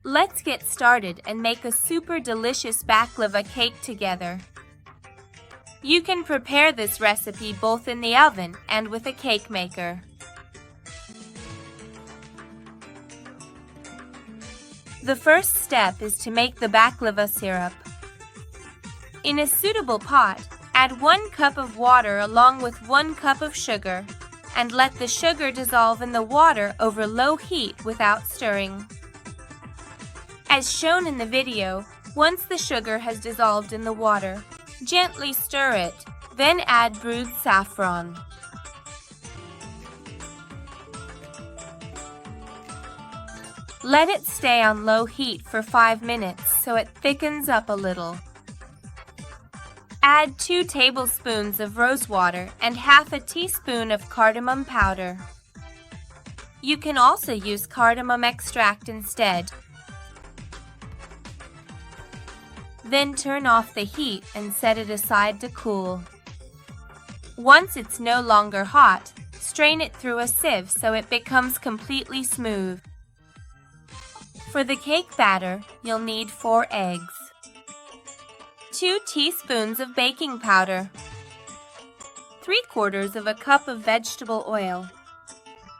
Let's get started and make a super delicious baklava cake together. You can prepare this recipe both in the oven and with a cake maker. The first step is to make the baklava syrup. In a suitable pot, add 1 cup of water along with 1 cup of sugar, and let the sugar dissolve in the water over low heat without stirring. As shown in the video, once the sugar has dissolved in the water, gently stir it, then add brewed saffron. Let it stay on low heat for 5 minutes so it thickens up a little. Add 2 tablespoons of rosewater and half a teaspoon of cardamom powder. You can also use cardamom extract instead. Then turn off the heat and set it aside to cool. Once it's no longer hot, strain it through a sieve so it becomes completely smooth. For the cake batter, you'll need 4 eggs, 2 teaspoons of baking powder, 3/4 of a cup of vegetable oil,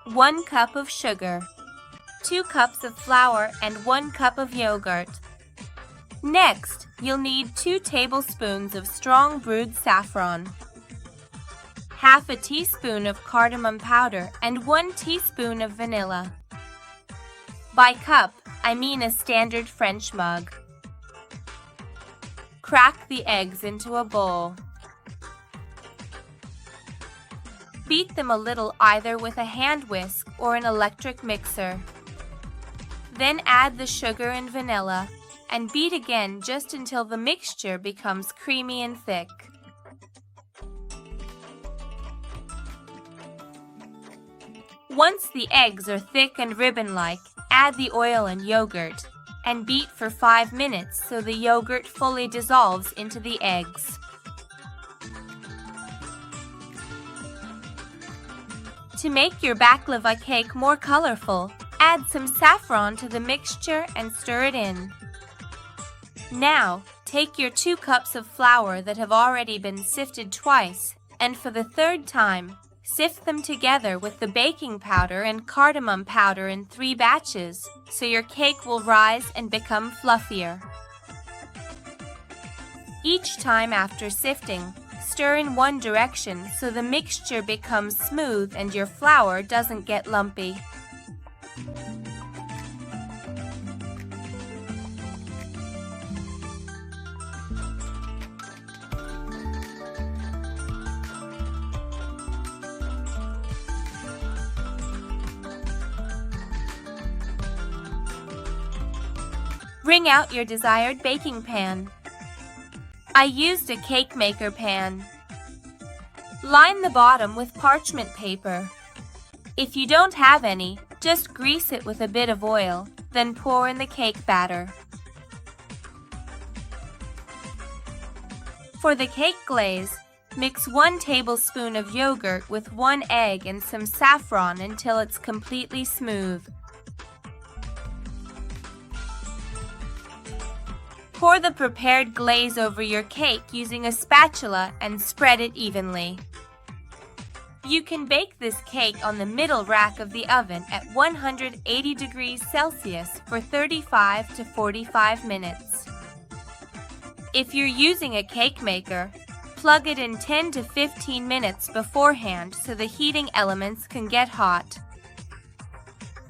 1 cup of sugar, 2 cups of flour, and 1 cup of yogurt. Next, you'll need 2 tablespoons of strong brewed saffron, half a teaspoon of cardamom powder, and 1 teaspoon of vanilla. By cup, I mean a standard French mug. Crack the eggs into a bowl. Beat them a little either with a hand whisk or an electric mixer. Then add the sugar and vanilla and beat again just until the mixture becomes creamy and thick. Once the eggs are thick and ribbon-like, add the oil and yogurt and beat for 5 minutes so the yogurt fully dissolves into the eggs. To make your baklava cake more colorful, add some saffron to the mixture and stir it in. Now, take your 2 cups of flour that have already been sifted twice, and for the 3rd time, sift them together with the baking powder and cardamom powder in 3 batches, so your cake will rise and become fluffier. Each time after sifting, stir in one direction so the mixture becomes smooth and your flour doesn't get lumpy. Bring out your desired baking pan. I used a cake maker pan. Line the bottom with parchment paper. If you don't have any, just grease it with a bit of oil, then pour in the cake batter. For the cake glaze, mix 1 tablespoon of yogurt with 1 egg and some saffron until it's completely smooth. Pour the prepared glaze over your cake using a spatula and spread it evenly. You can bake this cake on the middle rack of the oven at 180 degrees Celsius for 35 to 45 minutes. If you're using a cake maker, plug it in 10 to 15 minutes beforehand so the heating elements can get hot.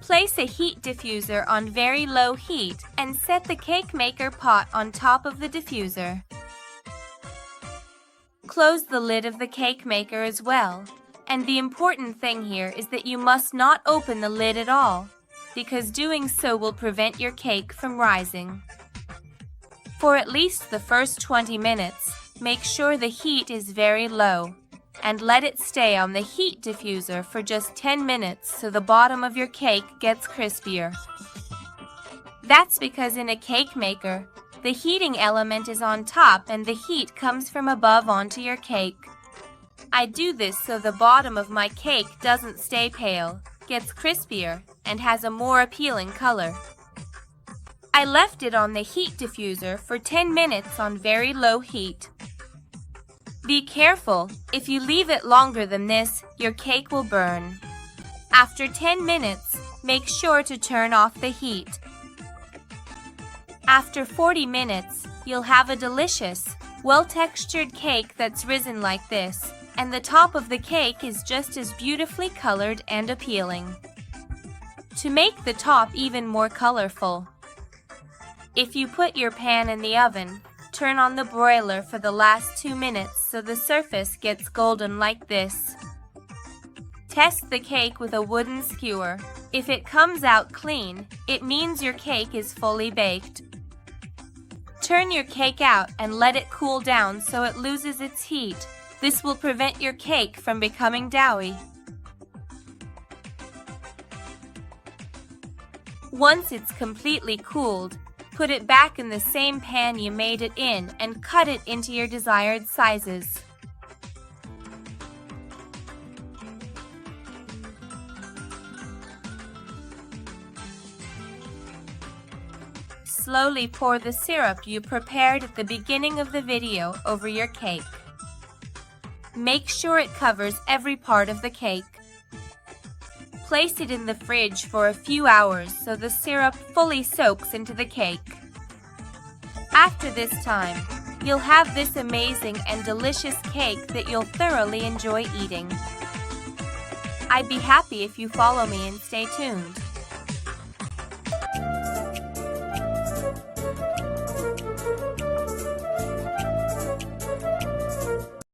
Place a heat diffuser on very low heat and set the cake maker pot on top of the diffuser. Close the lid of the cake maker as well, and the important thing here is that you must not open the lid at all, because doing so will prevent your cake from rising. For at least the first 20 minutes, make sure the heat is very low, and let it stay on the heat diffuser for just 10 minutes so the bottom of your cake gets crispier. That's because in a cake maker, the heating element is on top and the heat comes from above onto your cake. I do this so the bottom of my cake doesn't stay pale, gets crispier, and has a more appealing color. I left it on the heat diffuser for 10 minutes on very low heat. Be careful, if you leave it longer than this, your cake will burn. After 10 minutes, make sure to turn off the heat. After 40 minutes, you'll have a delicious, well-textured cake that's risen like this, and the top of the cake is just as beautifully colored and appealing. To make the top even more colorful, if you put your pan in the oven, turn on the broiler for the last 2 minutes so the surface gets golden like this. Test the cake with a wooden skewer. If it comes out clean, it means your cake is fully baked. Turn your cake out and let it cool down so it loses its heat. This will prevent your cake from becoming doughy. Once it's completely cooled, put it back in the same pan you made it in and cut it into your desired sizes. Slowly pour the syrup you prepared at the beginning of the video over your cake. Make sure it covers every part of the cake. Place it in the fridge for a few hours so the syrup fully soaks into the cake. After this time, you'll have this amazing and delicious cake that you'll thoroughly enjoy eating. I'd be happy if you follow me and stay tuned.